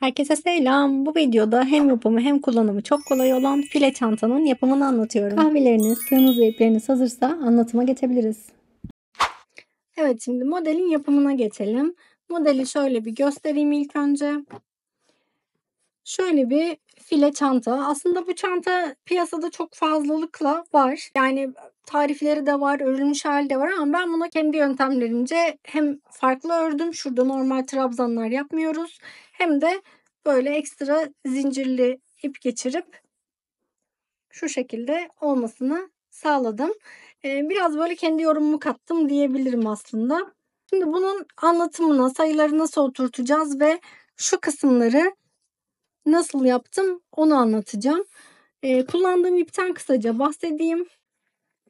Herkese selam. Bu videoda hem yapımı hem kullanımı çok kolay olan file çantanın yapımını anlatıyorum. Kahveleriniz, sığınız ve ipleriniz hazırsa anlatıma geçebiliriz. Evet, şimdi modelin yapımına geçelim. Modeli şöyle bir göstereyim ilk önce. Şöyle bir file çanta. Aslında bu çanta piyasada çok fazlalıkla var. Yani tarifleri de var, örülmüş hali de var ama ben bunu kendi yöntemlerimce hem farklı ördüm. Şurada normal trabzanlar yapmıyoruz. Hem de böyle ekstra zincirli ip geçirip şu şekilde olmasını sağladım. Biraz böyle kendi yorumumu kattım diyebilirim aslında. Şimdi bunun anlatımına, sayıları nasıl oturtacağız ve şu kısımları nasıl yaptım onu anlatacağım. Kullandığım ipten kısaca bahsedeyim.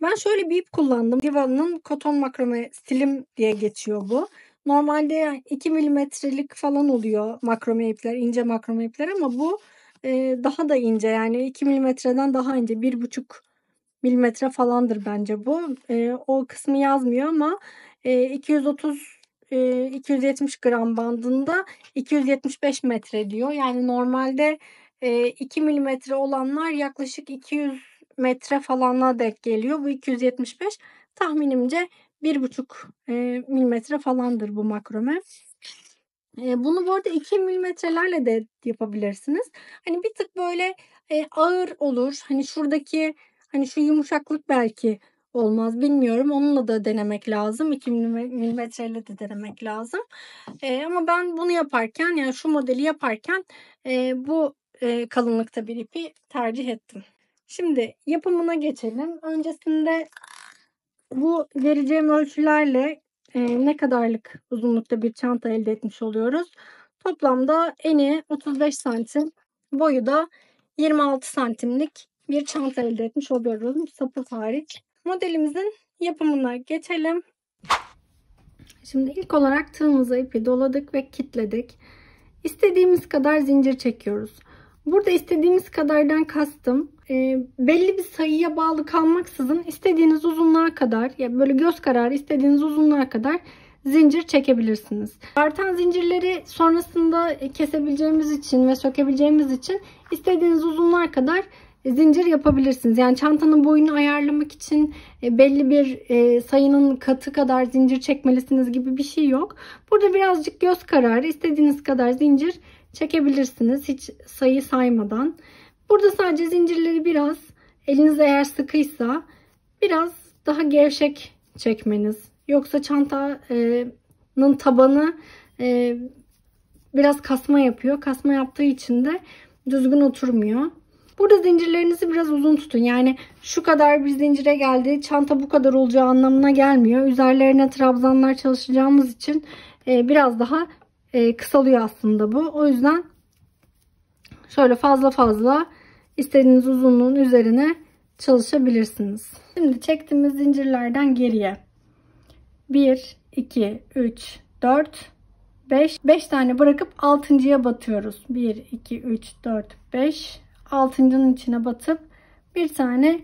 Ben şöyle bir ip kullandım. Diva'nın koton makrame stilim diye geçiyor bu. Normalde 2 milimetrelik falan oluyor makrame ipler, ince makrame ipler ama bu daha da ince, yani 2 milimetreden daha ince, 1,5 milimetre falandır bence bu. O kısmı yazmıyor ama 270 gram bandında 275 metre diyor. Yani normalde 2 milimetre olanlar yaklaşık 200 metre falanla denk geliyor. Bu 275 tahminimce 1,5 milimetre falandır bu makrome. Bunu bu arada 2 milimetrelerle de yapabilirsiniz. Hani bir tık böyle ağır olur. Hani şuradaki şu yumuşaklık belki olmaz, bilmiyorum. Onunla da denemek lazım. 2 milimetreyle de denemek lazım. Ama ben bunu yaparken, yani şu modeli yaparken bu kalınlıkta bir ipi tercih ettim. Şimdi yapımına geçelim. Öncesinde bu vereceğim ölçülerle ne kadarlık uzunlukta bir çanta elde etmiş oluyoruz. Toplamda eni 35 santim, boyu da 26 santimlik bir çanta elde etmiş oluyoruz. Sapı hariç. Modelimizin yapımına geçelim. Şimdi ilk olarak tığımıza ipi doladık ve kilitledik. İstediğimiz kadar zincir çekiyoruz. Burada istediğimiz kadardan kastım belli bir sayıya bağlı kalmaksızın istediğiniz uzunluğa kadar, ya böyle göz kararı istediğiniz uzunluğa kadar zincir çekebilirsiniz. Artan zincirleri sonrasında kesebileceğimiz için ve sökebileceğimiz için istediğiniz uzunluğa kadar zincir yapabilirsiniz. Yani çantanın boyunu ayarlamak için belli bir sayının katı kadar zincir çekmelisiniz gibi bir şey yok. Burada birazcık göz kararı istediğiniz kadar zincir çekebilirsiniz hiç sayı saymadan. Burada sadece zincirleri biraz, eliniz eğer sıkıysa biraz daha gevşek çekmeniz. Yoksa çantanın tabanı biraz kasma yapıyor. Kasma yaptığı için de düzgün oturmuyor. Burada zincirlerinizi biraz uzun tutun. Yani şu kadar bir zincire geldi, çanta bu kadar olacağı anlamına gelmiyor. Üzerlerine trabzanlar çalışacağımız için biraz daha kısalıyor aslında bu. O yüzden şöyle fazla fazla istediğiniz uzunluğun üzerine çalışabilirsiniz. Şimdi çektiğimiz zincirlerden geriye 1, 2, 3, 4, 5 tane bırakıp 6.'ya batıyoruz. 1, 2, 3, 4, 5. 6.'nın içine batıp bir tane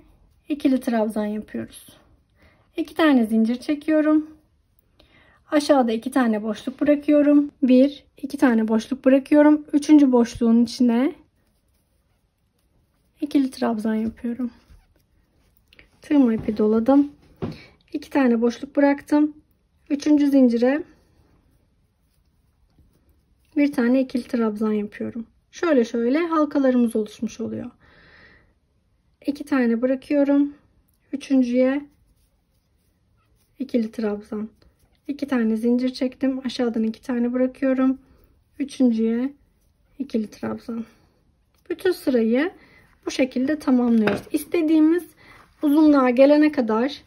ikili trabzan yapıyoruz. 2 tane zincir çekiyorum. Aşağıda 2 tane boşluk bırakıyorum. 1, 2 tane boşluk bırakıyorum. 3. boşluğun içine ikili trabzan yapıyorum. Tığıma ipi doladım. 2 tane boşluk bıraktım. 3. zincire bir tane ikili trabzan yapıyorum. Şöyle halkalarımız oluşmuş oluyor. 2 tane bırakıyorum. 3.'ye ikili trabzan. 2 tane zincir çektim. Aşağıdan 2 tane bırakıyorum. 3.'ye ikili trabzan. Bütün sırayı bu şekilde tamamlıyoruz. İstediğimiz uzunluğa gelene kadar,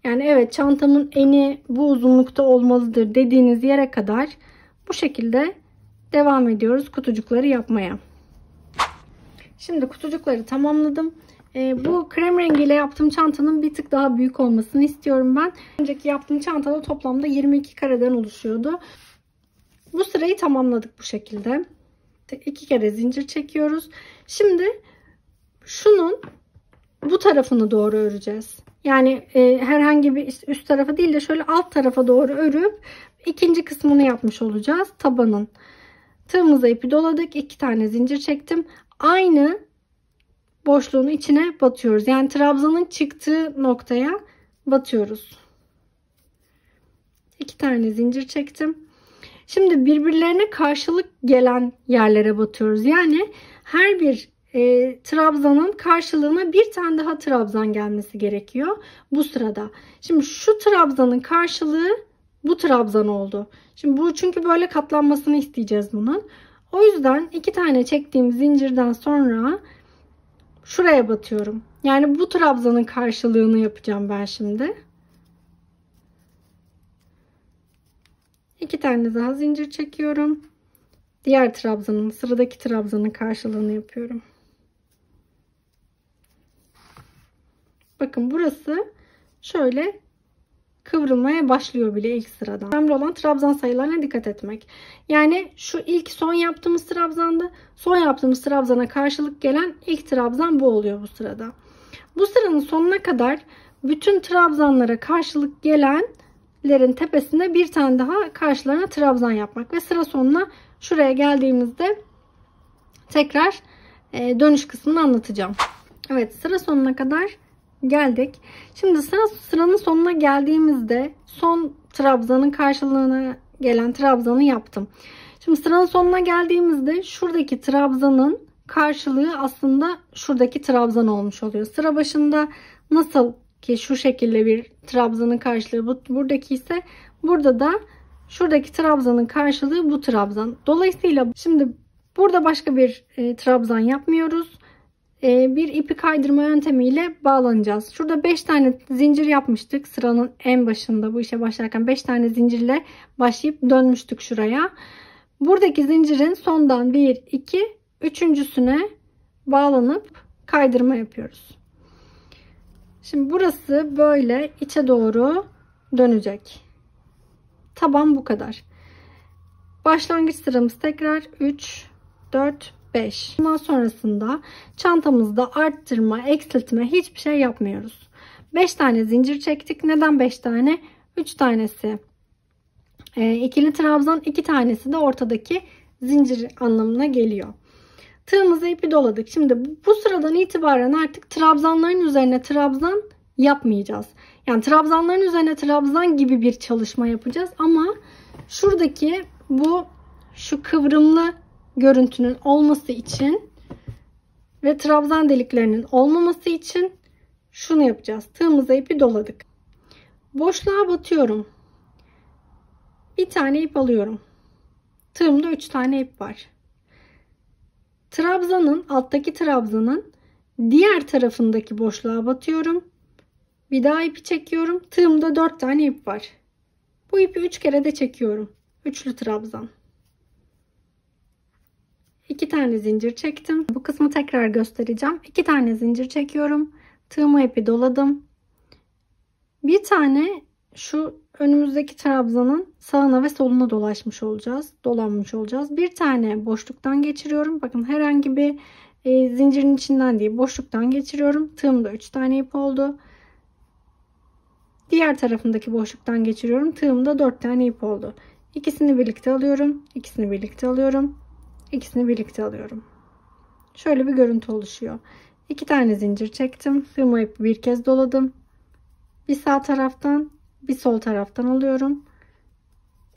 yani evet çantamın eni bu uzunlukta olmalıdır dediğiniz yere kadar bu şekilde devam ediyoruz kutucukları yapmaya. Şimdi kutucukları tamamladım. Bu krem rengiyle yaptığım çantanın bir tık daha büyük olmasını istiyorum ben. Önceki yaptığım çantada toplamda 22 kareden oluşuyordu. Bu sırayı tamamladık bu şekilde. 2 kere zincir çekiyoruz. Şimdi şunun bu tarafını doğru öreceğiz. Yani herhangi bir üst tarafa değil de şöyle alt tarafa doğru örüp ikinci kısmını yapmış olacağız tabanın. Tığımıza ipi doladık. 2 tane zincir çektim. Aynı boşluğun içine batıyoruz. Yani trabzanın çıktığı noktaya batıyoruz. 2 tane zincir çektim. Şimdi birbirlerine karşılık gelen yerlere batıyoruz. Yani her bir trabzanın karşılığına bir tane daha trabzan gelmesi gerekiyor bu sırada. Şimdi şu trabzanın karşılığı bu trabzan oldu. Şimdi bu çünkü böyle katlanmasını isteyeceğiz bunun. O yüzden 2 tane çektiğim zincirden sonra şuraya batıyorum. Yani bu trabzanın karşılığını yapacağım ben şimdi. 2 tane daha zincir çekiyorum. Diğer trabzanın, sıradaki trabzanın karşılığını yapıyorum. Bakın burası şöyle kıvrılmaya başlıyor bile ilk sıradan. Önemli olan trabzan sayılarına dikkat etmek. Yani şu ilk son yaptığımız trabzanda, son yaptığımız trabzana karşılık gelen ilk trabzan bu oluyor bu sırada. Bu sıranın sonuna kadar bütün trabzanlara karşılık gelenlerin tepesinde bir tane daha karşılarına trabzan yapmak ve sıra sonuna şuraya geldiğimizde tekrar dönüş kısmını anlatacağım. Evet, sıra sonuna kadar geldik. Şimdi sıranın sonuna geldiğimizde son trabzanın karşılığına gelen trabzanı yaptım. Şimdi sıranın sonuna geldiğimizde şuradaki trabzanın karşılığı aslında şuradaki trabzan olmuş oluyor. Sıra başında nasıl ki şu şekilde bir trabzanın karşılığı buradaki ise burada da şuradaki trabzanın karşılığı bu trabzan. Dolayısıyla şimdi burada başka bir trabzan yapmıyoruz. Bir ipi kaydırma yöntemiyle bağlanacağız. Şurada 5 tane zincir yapmıştık. Sıranın en başında bu işe başlarken 5 tane zincirle başlayıp dönmüştük şuraya. Buradaki zincirin sondan 1, 2, üçüncüsüne bağlanıp kaydırma yapıyoruz. Şimdi burası böyle içe doğru dönecek. Taban bu kadar. Başlangıç sıramız tekrar 3, 4, 5. Bundan sonrasında çantamızda arttırma, eksiltme hiçbir şey yapmıyoruz. 5 tane zincir çektik. Neden 5 tane? 3 tanesi ikili trabzan, 2 tanesi de ortadaki zincir anlamına geliyor. Tığımıza ipi doladık. Şimdi bu sıradan itibaren artık trabzanların üzerine trabzan yapmayacağız. Yani trabzanların üzerine trabzan gibi bir çalışma yapacağız ama şuradaki şu kıvrımlı görüntünün olması için ve trabzan deliklerinin olmaması için şunu yapacağız. Tığımıza ipi doladık. Boşluğa batıyorum. Bir tane ip alıyorum. Tığımda 3 tane ip var. Trabzanın, alttaki trabzanın diğer tarafındaki boşluğa batıyorum. Bir daha ipi çekiyorum. Tığımda 4 tane ip var. Bu ipi 3 kere de çekiyorum. Üçlü trabzan. 2 tane zincir çektim. Bu kısmı tekrar göstereceğim. 2 tane zincir çekiyorum. Tığıma ipi doladım. Bir tane şu önümüzdeki trabzanın sağına ve soluna dolanmış olacağız. Bir tane boşluktan geçiriyorum. Bakın herhangi bir zincirin içinden değil, boşluktan geçiriyorum. Tığımda 3 tane ip oldu. Diğer tarafındaki boşluktan geçiriyorum. Tığımda 4 tane ip oldu. İkisini birlikte alıyorum. İkisini birlikte alıyorum. İkisini birlikte alıyorum. Şöyle bir görüntü oluşuyor. 2 tane zincir çektim. Tığıma ipi bir kez doladım. Bir sağ taraftan, bir sol taraftan alıyorum.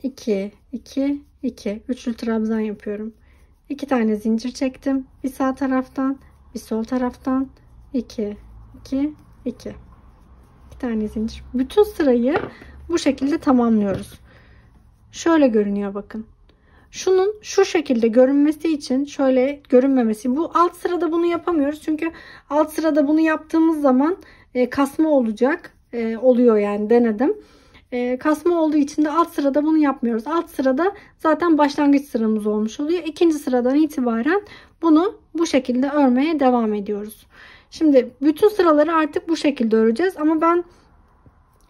2, 2, 2. Üçlü trabzan yapıyorum. 2 tane zincir çektim. Bir sağ taraftan, bir sol taraftan. 2, 2, 2. 2 tane zincir. Bütün sırayı bu şekilde tamamlıyoruz. Şöyle görünüyor bakın. Şunun şu şekilde görünmesi için, şöyle görünmemesi. Bu alt sırada bunu yapamıyoruz. Çünkü alt sırada bunu yaptığımız zaman kasma olacak. Oluyor yani, denedim. Kasma olduğu için de alt sırada bunu yapmıyoruz. Alt sırada zaten başlangıç sıramız olmuş oluyor. İkinci sıradan itibaren bunu bu şekilde örmeye devam ediyoruz. Şimdi bütün sıraları artık bu şekilde öreceğiz. Ama ben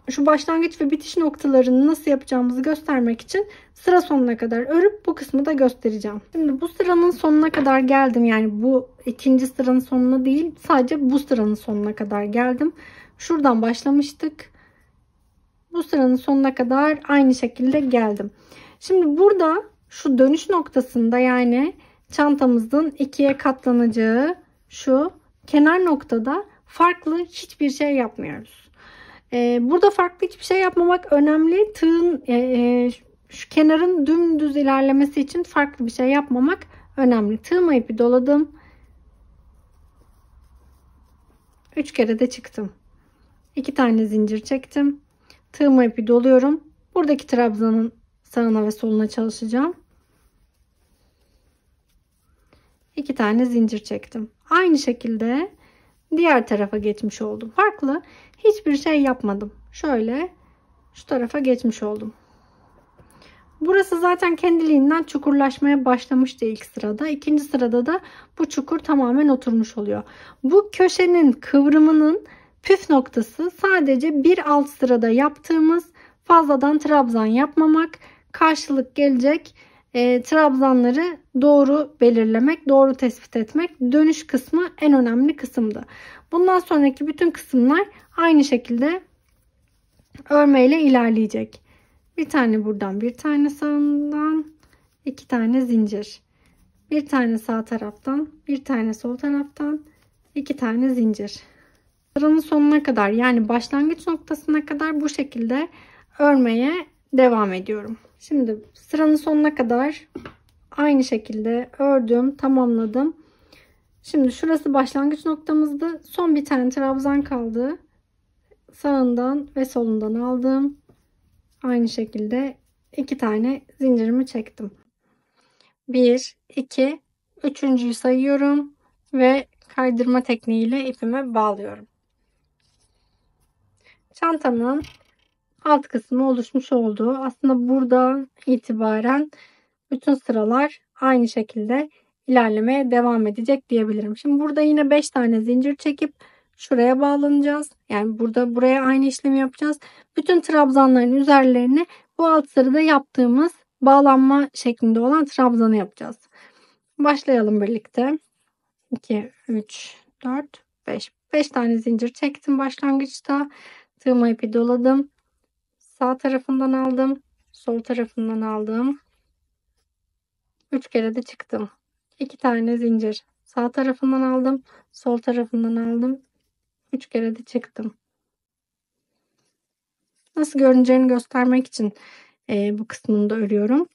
şu başlangıç ve bitiş noktalarını nasıl yapacağımızı göstermek için sıra sonuna kadar örüp bu kısmı da göstereceğim. Şimdi bu sıranın sonuna kadar geldim. Yani bu ikinci sıranın sonuna değil, sadece bu sıranın sonuna kadar geldim. Şuradan başlamıştık. Bu sıranın sonuna kadar aynı şekilde geldim. Şimdi burada şu dönüş noktasında, yani çantamızın ikiye katlanacağı şu kenar noktada farklı hiçbir şey yapmıyoruz. Burada farklı hiçbir şey yapmamak önemli. Tığın şu kenarın dümdüz ilerlemesi için farklı bir şey yapmamak önemli. Tığıma ipi doladım. 3 kere de çıktım. 2 tane zincir çektim. Tığıma ipi doluyorum. Buradaki trabzanın sağına ve soluna çalışacağım. 2 tane zincir çektim. Aynı şekilde diğer tarafa geçmiş oldum. Farklı hiçbir şey yapmadım. Şöyle şu tarafa geçmiş oldum. Burası zaten kendiliğinden çukurlaşmaya başlamıştı ilk sırada. İkinci sırada da bu çukur tamamen oturmuş oluyor. Bu köşenin kıvrımının püf noktası sadece bir alt sırada yaptığımız fazladan trabzan yapmamak, karşılık gelecek trabzanları doğru belirlemek, doğru tespit etmek. Dönüş kısmı en önemli kısımdı. Bundan sonraki bütün kısımlar aynı şekilde örmeyle ilerleyecek. Bir tane buradan, bir tane sağından, 2 tane zincir. Bir tane sağ taraftan, bir tane sol taraftan, 2 tane zincir. Sıranın sonuna kadar, yani başlangıç noktasına kadar bu şekilde örmeye devam ediyorum. Şimdi sıranın sonuna kadar aynı şekilde ördüm, tamamladım. Şimdi şurası başlangıç noktamızdı. Son bir tane trabzan kaldı. Sağından ve solundan aldım. Aynı şekilde 2 tane zincirimi çektim. 1, 2, üçüncüyü sayıyorum ve kaydırma tekniğiyle ipimi bağlıyorum. Çantamın alt kısmı oluşmuş oldu. Aslında buradan itibaren bütün sıralar aynı şekilde ilerlemeye devam edecek diyebilirim. Şimdi burada yine 5 tane zincir çekip şuraya bağlanacağız. Yani buraya aynı işlemi yapacağız. Bütün trabzanların üzerlerine bu alt sırada yaptığımız bağlanma şeklinde olan trabzanı yapacağız. Başlayalım birlikte. 2, 3, 4, 5. 5 tane zincir çektim başlangıçta. Tığıma ipi doladım. Sağ tarafından aldım. Sol tarafından aldım. 3 kere de çıktım. 2 tane zincir. Sağ tarafından aldım. Sol tarafından aldım. 3 kere de çıktım. Nasıl görüneceğini göstermek için bu kısmını da örüyorum.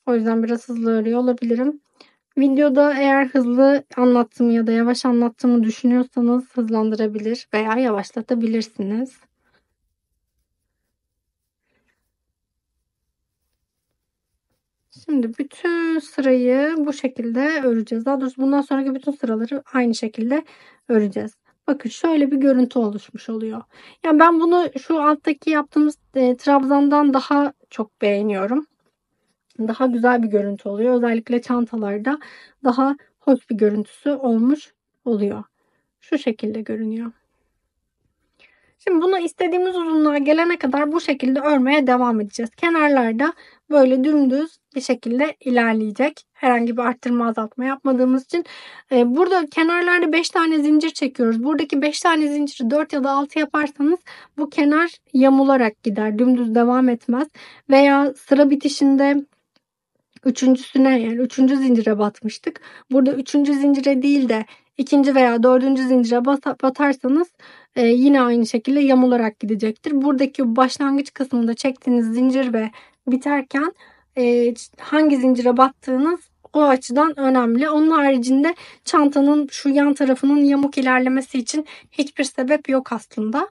O yüzden biraz hızlı örüyor olabilirim. Videoda eğer hızlı anlattığımı ya da yavaş anlattığımı düşünüyorsanız hızlandırabilir veya yavaşlatabilirsiniz. Şimdi bütün sırayı bu şekilde öreceğiz. Daha doğrusu bundan sonraki bütün sıraları aynı şekilde öreceğiz. Bakın şöyle bir görüntü oluşmuş oluyor. Yani ben bunu şu alttaki yaptığımız trabzandan daha çok beğeniyorum. Daha güzel bir görüntü oluyor. Özellikle çantalarda daha hoş bir görüntüsü olmuş oluyor. Şu şekilde görünüyor. Şimdi bunu istediğimiz uzunluğa gelene kadar bu şekilde örmeye devam edeceğiz. Kenarlarda böyle dümdüz bir şekilde ilerleyecek. Herhangi bir arttırma azaltma yapmadığımız için. Burada kenarlarda 5 tane zincir çekiyoruz. Buradaki 5 tane zinciri 4 ya da 6 yaparsanız bu kenar yamularak gider. Dümdüz devam etmez. Veya sıra bitişinde üçüncüsüne, yani üçüncü zincire batmıştık. Burada üçüncü zincire değil de ikinci veya dördüncü zincire batarsanız yine aynı şekilde yamularak gidecektir. Buradaki başlangıç kısmında çektiğiniz zincir ve biterken hangi zincire battığınız o açıdan önemli. Onun haricinde çantanın şu yan tarafının yamuk ilerlemesi için hiçbir sebep yok aslında.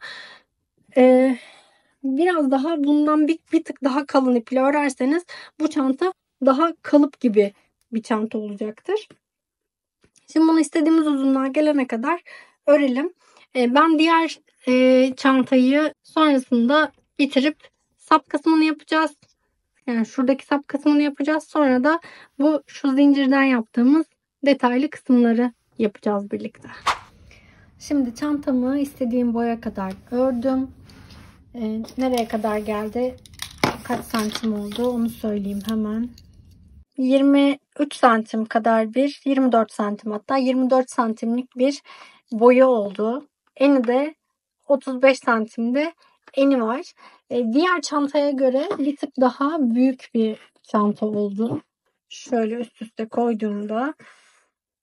Biraz daha bundan bir tık daha kalın iple örerseniz bu çanta daha kalıp gibi bir çanta olacaktır. Şimdi bunu istediğimiz uzunluğa gelene kadar örelim. Ben diğer çantayı sonrasında bitirip sap kısmını yapacağız. Yani şuradaki sap kısmını yapacağız. Sonra da şu zincirden yaptığımız detaylı kısımları yapacağız birlikte. Şimdi çantamı istediğim boya kadar ördüm. Nereye kadar geldi? Kaç santim oldu? Onu söyleyeyim hemen. 23 santim kadar 24 santim, hatta 24 santimlik bir boyu oldu. Eni de 35 santimde eni var. Diğer çantaya göre bir tık daha büyük bir çanta oldu. Şöyle üst üste koyduğumda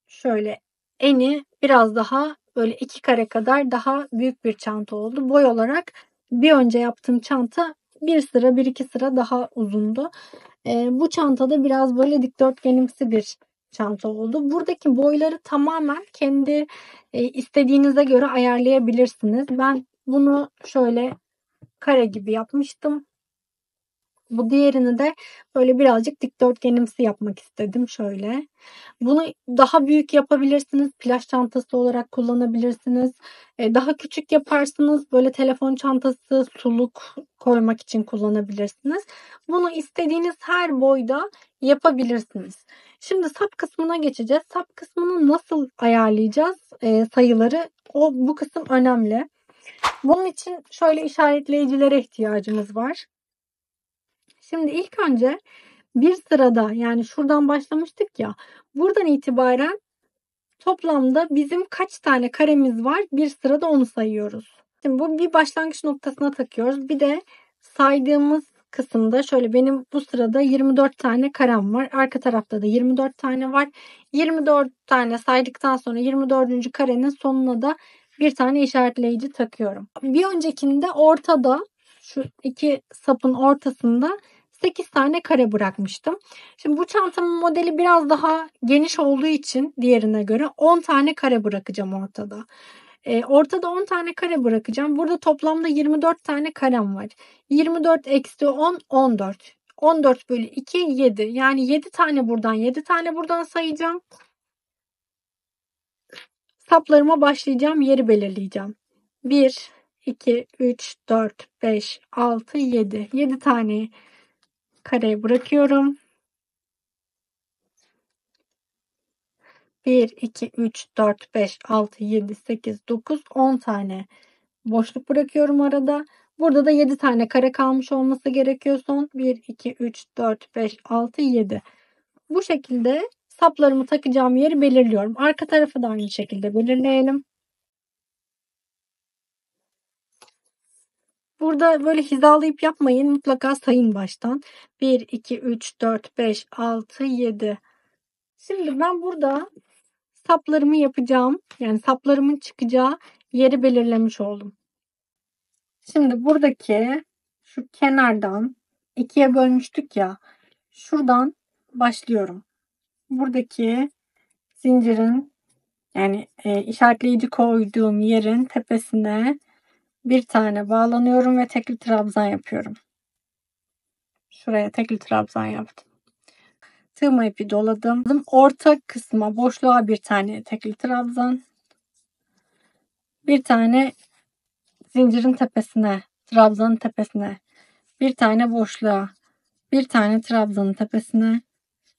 şöyle eni biraz daha böyle 2 kare kadar daha büyük bir çanta oldu. Boy olarak bir önce yaptığım çanta bir sıra, bir iki sıra daha uzundu. Bu çantada biraz böyle dikdörtgenimsi bir çanta oldu. Buradaki boyları tamamen kendi istediğinize göre ayarlayabilirsiniz. Ben bunu şöyle kare gibi yapmıştım. Bu diğerini de böyle birazcık dikdörtgenimsi yapmak istedim şöyle. Bunu daha büyük yapabilirsiniz. Plaj çantası olarak kullanabilirsiniz. Daha küçük yaparsınız. Böyle telefon çantası, suluk koymak için kullanabilirsiniz. Bunu istediğiniz her boyda yapabilirsiniz. Şimdi sap kısmına geçeceğiz. Sap kısmını nasıl ayarlayacağız sayıları? Bu kısım önemli. Bunun için şöyle işaretleyicilere ihtiyacımız var. Şimdi ilk önce bir sırada, yani şuradan başlamıştık ya, buradan itibaren toplamda bizim kaç tane karemiz var bir sırada onu sayıyoruz. Şimdi bu bir başlangıç noktasına takıyoruz. Bir de saydığımız kısımda şöyle benim bu sırada 24 tane karem var. Arka tarafta da 24 tane var. 24 tane saydıktan sonra 24. karenin sonuna da bir tane işaretleyici takıyorum. Bir öncekinde ortada, şu iki sapın ortasında 8 tane kare bırakmıştım. Şimdi bu çantamın modeli biraz daha geniş olduğu için diğerine göre 10 tane kare bırakacağım ortada. Ortada 10 tane kare bırakacağım. Burada toplamda 24 tane karem var. 24 eksi 10, 14. 14 bölü 2, 7. Yani 7 tane buradan, 7 tane buradan sayacağım. Saplarıma başlayacağım. Yeri belirleyeceğim. 1, 2, 3, 4, 5, 6, 7. 7 tane kare bırakıyorum. 1, 2, 3, 4, 5, 6, 7, 8, 9, 10 tane boşluk bırakıyorum arada. Burada da 7 tane kare kalmış olması gerekiyor son. 1, 2, 3, 4, 5, 6, 7. Bu şekilde saplarımı takacağım yeri belirliyorum. Arka tarafı da aynı şekilde belirleyelim. Burada böyle hizalayıp yapmayın. Mutlaka sayın baştan. 1, 2, 3, 4, 5, 6, 7. Şimdi ben burada saplarımı yapacağım. Yani saplarımın çıkacağı yeri belirlemiş oldum. Şimdi buradaki şu kenardan ikiye bölmüştük ya. Şuradan başlıyorum. Buradaki zincirin, yani işaretleyici koyduğum yerin tepesine bir tane bağlanıyorum ve tekli trabzan yapıyorum. Şuraya tekli trabzan yaptım. Tığma ipi doladım. Orta kısma, boşluğa bir tane tekli trabzan. Bir tane zincirin tepesine, trabzanın tepesine. Bir tane boşluğa. Bir tane trabzanın tepesine.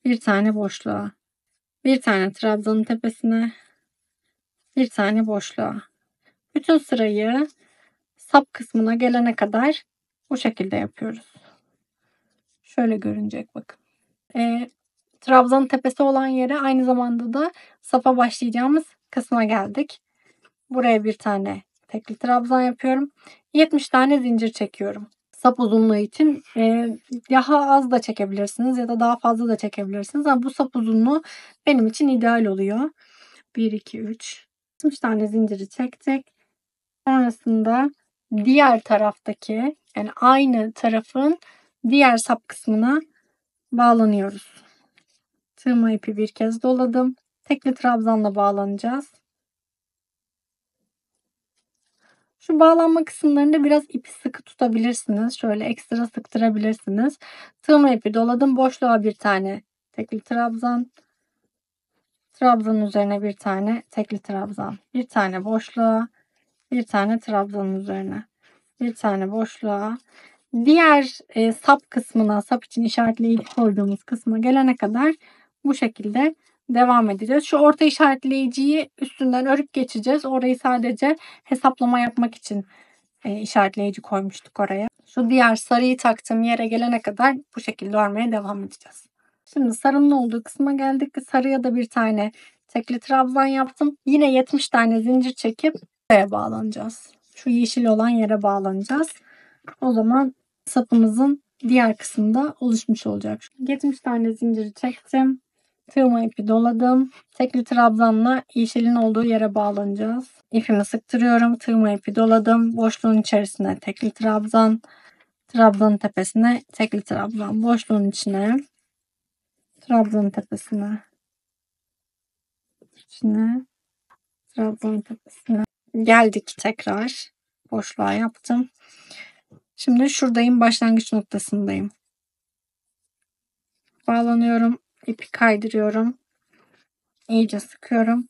Bir tane boşluğa. Bir tane trabzanın tepesine. Bir tane boşluğa. Bütün sırayı sap kısmına gelene kadar bu şekilde yapıyoruz. Şöyle görünecek bakın. Trabzanın tepesi olan yere aynı zamanda da sapa başlayacağımız kısma geldik. Buraya bir tane tekli trabzan yapıyorum. 70 tane zincir çekiyorum. Sap uzunluğu için daha az da çekebilirsiniz ya da daha fazla da çekebilirsiniz. Ama bu sap uzunluğu benim için ideal oluyor. 1, 2, 3. 70 tane zinciri çektik. Sonrasında diğer taraftaki, yani aynı tarafın diğer sap kısmına bağlanıyoruz. Tığma ipi bir kez doladım. Tekli trabzanla bağlanacağız. Şu bağlanma kısımlarında biraz ipi sıkı tutabilirsiniz. Şöyle ekstra sıktırabilirsiniz. Tığma ipi doladım. Boşluğa bir tane tekli trabzan. Trabzanın üzerine bir tane tekli trabzan. Bir tane boşluğa. Bir tane trabzanın üzerine. Bir tane boşluğa. Diğer sap kısmına, sap için işaretleyici koyduğumuz kısma gelene kadar bu şekilde devam edeceğiz. Şu orta işaretleyiciyi üstünden örüp geçeceğiz. Orayı sadece hesaplama yapmak için işaretleyici koymuştuk oraya. Şu diğer sarıyı taktığım yere gelene kadar bu şekilde örmeye devam edeceğiz. Şimdi sarının olduğu kısma geldik. Sarıya da bir tane tekli trabzan yaptım. Yine 70 tane zincir çekip buraya bağlanacağız. Şu yeşil olan yere bağlanacağız. O zaman sapımızın diğer kısımda oluşmuş olacak. 70 tane zinciri çektim. Tığıma ipi doladım. Tekli trabzanla yeşilin olduğu yere bağlanacağız. İpimi sıktırıyorum. Tığıma ipi doladım. Boşluğun içerisine tekli trabzan. Trabzanın tepesine tekli trabzan. Boşluğun içine. Trabzanın tepesine. Trabzanın tepesine. Geldik tekrar. Boşluğa yaptım. Şimdi şuradayım. Başlangıç noktasındayım. Bağlanıyorum. İpi kaydırıyorum. İyice sıkıyorum.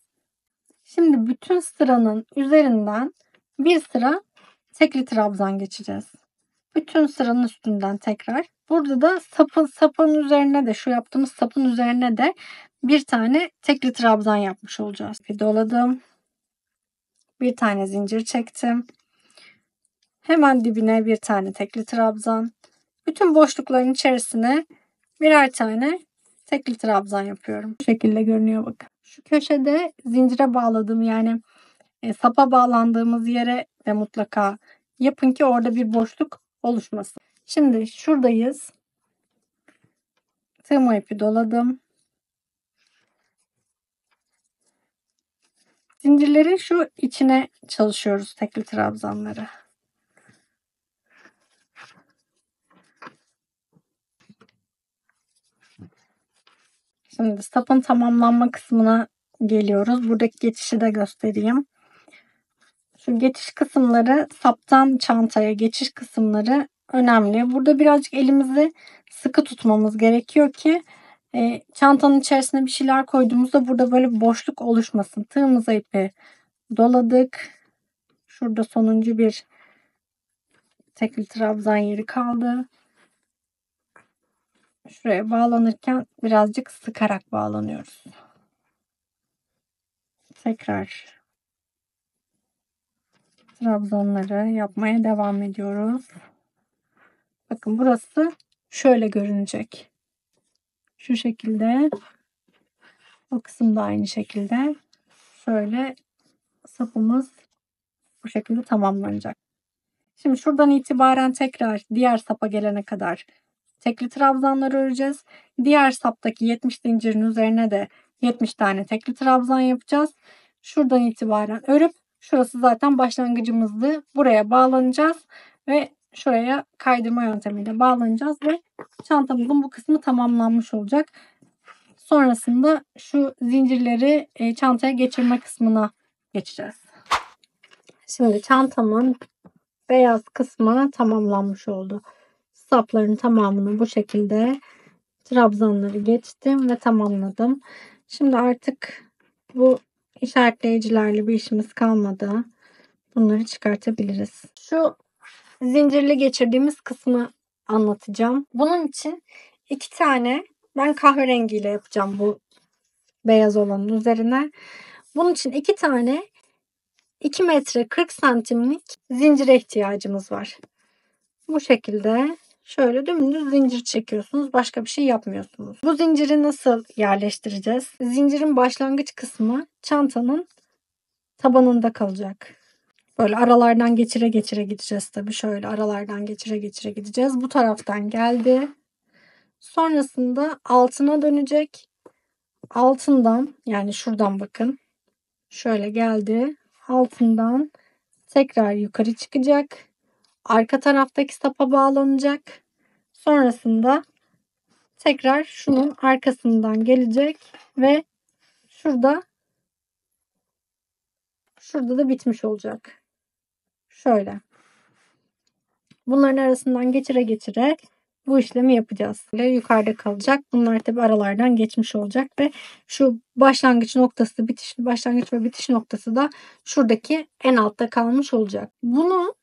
Şimdi bütün sıranın üzerinden bir sıra tekli trabzan geçeceğiz. Bütün sıranın üstünden tekrar. Burada da sapın üzerine de şu yaptığımız sapın üzerine de bir tane tekli trabzan yapmış olacağız. Bir doladım. Bir tane zincir çektim. Hemen dibine bir tane tekli trabzan. Bütün boşlukların içerisine birer tane tekli trabzan yapıyorum. Bu şekilde görünüyor bakın. Şu köşede zincire bağladığım yani sapa bağlandığımız yere de mutlaka yapın ki orada bir boşluk oluşmasın. Şimdi şuradayız. Tığıma ipi doladım. Zincirlerin şu içine çalışıyoruz tekli trabzanları. Şimdi sapın tamamlanma kısmına geliyoruz. Buradaki geçişi de göstereyim. Şu geçiş kısımları, saptan çantaya geçiş kısımları önemli. Burada birazcık elimizi sıkı tutmamız gerekiyor ki çantanın içerisine bir şeyler koyduğumuzda burada böyle bir boşluk oluşmasın. Tığımıza ipi doladık. Şurada sonuncu bir tekli trabzan yeri kaldı. Şuraya bağlanırken birazcık sıkarak bağlanıyoruz. Tekrar trabzanları yapmaya devam ediyoruz. Bakın burası şöyle görünecek. Şu şekilde. O kısım da aynı şekilde. Şöyle sapımız bu şekilde tamamlanacak. Şimdi şuradan itibaren tekrar diğer sapa gelene kadar tekli trabzanları öreceğiz. Diğer saptaki 70 zincirin üzerine de 70 tane tekli trabzan yapacağız. Şuradan itibaren örüp şurası zaten başlangıcımızdı. Buraya bağlanacağız ve şuraya kaydırma yöntemiyle bağlanacağız ve çantamızın bu kısmı tamamlanmış olacak. Sonrasında şu zincirleri çantaya geçirme kısmına geçeceğiz. Şimdi çantamın beyaz kısmı tamamlanmış oldu. Sapların tamamını bu şekilde trabzanları geçtim ve tamamladım. Şimdi artık bu işaretleyicilerle bir işimiz kalmadı. Bunları çıkartabiliriz. Şu zincirli geçirdiğimiz kısmı anlatacağım. Bunun için 2 tane ben kahverengiyle yapacağım bu beyaz olanın üzerine. Bunun için 2 tane 2 metre 40 santimlik zincire ihtiyacımız var. Bu şekilde şöyle dümdüz zincir çekiyorsunuz. Başka bir şey yapmıyorsunuz. Bu zinciri nasıl yerleştireceğiz? Zincirin başlangıç kısmı çantanın tabanında kalacak. Böyle aralardan geçire geçire gideceğiz tabii. Şöyle aralardan geçire geçire gideceğiz. Bu taraftan geldi. Sonrasında altına dönecek. Altından yani şuradan bakın. Şöyle geldi. Altından tekrar yukarı çıkacak. Arka taraftaki sapa bağlanacak. Sonrasında tekrar şunun arkasından gelecek ve şurada da bitmiş olacak. Şöyle. Bunların arasından geçire geçire bu işlemi yapacağız. Yukarıda kalacak. Bunlar tabi aralardan geçmiş olacak ve şu başlangıç noktası, başlangıç ve bitiş noktası da şuradaki en altta kalmış olacak. Bunu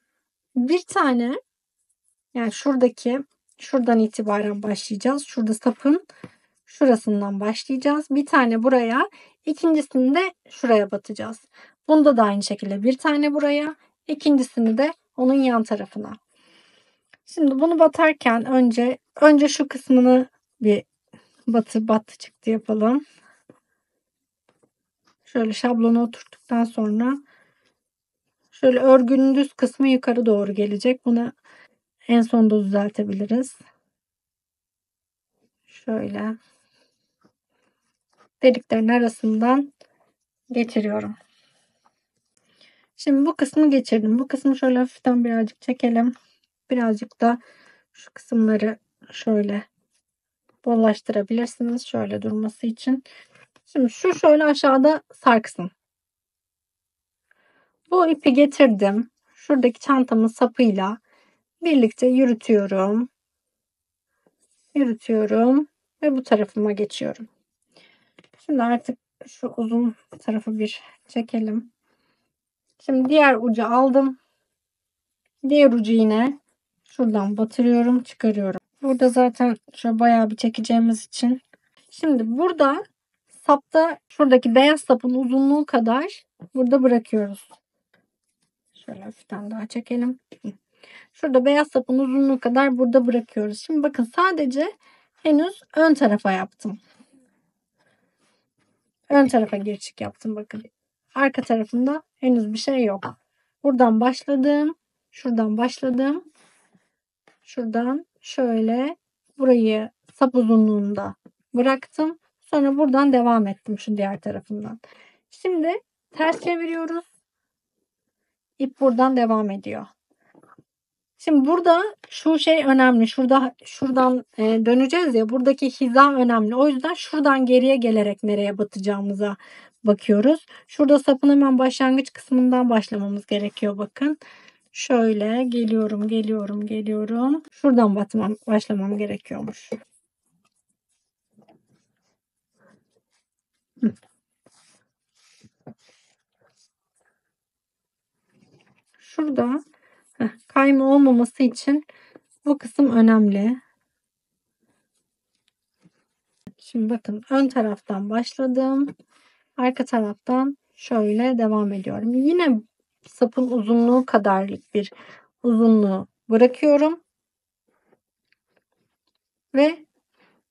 bir tane yani şuradan itibaren başlayacağız. Şurada sapın şurasından başlayacağız. Bir tane buraya, ikincisini de şuraya batacağız. Bunda da aynı şekilde bir tane buraya, ikincisini de onun yan tarafına. Şimdi bunu batarken önce şu kısmını bir battı çıktı yapalım. Şöyle şablonu oturttuktan sonra şöyle örgünün düz kısmı yukarı doğru gelecek. Bunu en sonda düzeltebiliriz. şöyle deliklerin arasından geçiriyorum. Şimdi bu kısmı geçirdim. Bu kısmı şöyle hafiften birazcık çekelim. Birazcık da şu kısımları şöyle bollaştırabilirsiniz. Şöyle durması için. Şimdi şu şöyle aşağıda sarksın. Bu ipi getirdim. Şuradaki çantamın sapıyla birlikte yürütüyorum. Yürütüyorum ve bu tarafıma geçiyorum. Şimdi artık şu uzun tarafı bir çekelim. Şimdi diğer ucu aldım. Diğer ucu yine şuradan batırıyorum, çıkarıyorum. Burada zaten şöyle bayağı bir çekeceğimiz için. Şimdi burada sapta şuradaki beyaz sapın uzunluğu kadar burada bırakıyoruz. Şöyle hafiften daha çekelim. Şurada beyaz sapın uzunluğu kadar burada bırakıyoruz. Şimdi bakın sadece henüz ön tarafa yaptım. Ön tarafa girişik yaptım bakın. Arka tarafında henüz bir şey yok. Buradan başladım. Şuradan başladım. Şuradan şöyle burayı sap uzunluğunda bıraktım. Sonra buradan devam ettim şu diğer tarafından. Şimdi ters çeviriyoruz. İp buradan devam ediyor. Şimdi burada şu şey önemli. Şuradan döneceğiz ya. Buradaki hiza önemli. O yüzden şuradan geriye gelerek nereye batacağımıza bakıyoruz. Şurada sapın hemen başlangıç kısmından başlamamız gerekiyor bakın. Şöyle geliyorum. Şuradan başlamam gerekiyormuş. Şurada kayma olmaması için bu kısım önemli. Şimdi bakın ön taraftan başladım. Arka taraftan şöyle devam ediyorum. Yine sapın uzunluğu kadarlık bir uzunluğu bırakıyorum. Ve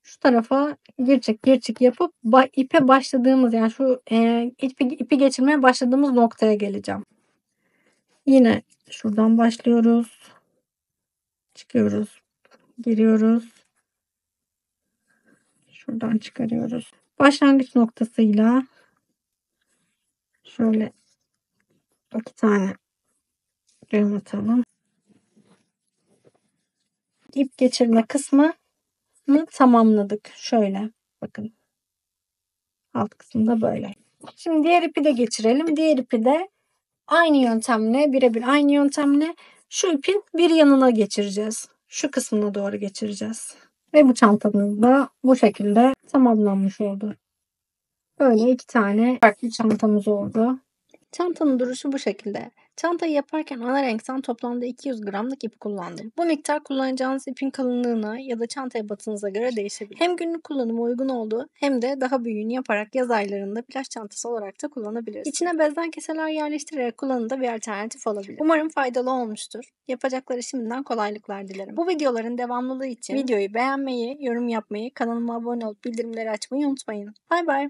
şu tarafa girçik yapıp ipe başladığımız yani şu ipi geçirmeye başladığımız noktaya geleceğim. Yine şuradan başlıyoruz. Çıkıyoruz. Giriyoruz. Şuradan çıkarıyoruz. Başlangıç noktasıyla şöyle 2 tane düğüm atalım. İp geçirme kısmını tamamladık. Şöyle bakın. Alt kısımda böyle. Şimdi diğer ipi de geçirelim. Diğer ipi de aynı yöntemle, birebir aynı yöntemle şu ipin bir yanına geçireceğiz. Şu kısmına doğru geçireceğiz. Ve bu çantamız da bu şekilde tamamlanmış oldu. Böyle 2 tane farklı çantamız oldu. Çantanın duruşu bu şekilde. Çantayı yaparken ana renkten toplamda 200 gramlık ip kullandım. Bu miktar kullanacağınız ipin kalınlığına ya da çantaya batınıza göre değişebilir. Hem günlük kullanıma uygun olduğu hem de daha büyüğünü yaparak yaz aylarında plaj çantası olarak da kullanabiliriz. İçine bezden keseler yerleştirerek kullanın da bir alternatif olabilir. Umarım faydalı olmuştur. Yapacakları şimdiden kolaylıklar dilerim. Bu videoların devamlılığı için videoyu beğenmeyi, yorum yapmayı, kanalıma abone olup bildirimleri açmayı unutmayın. Bay bay.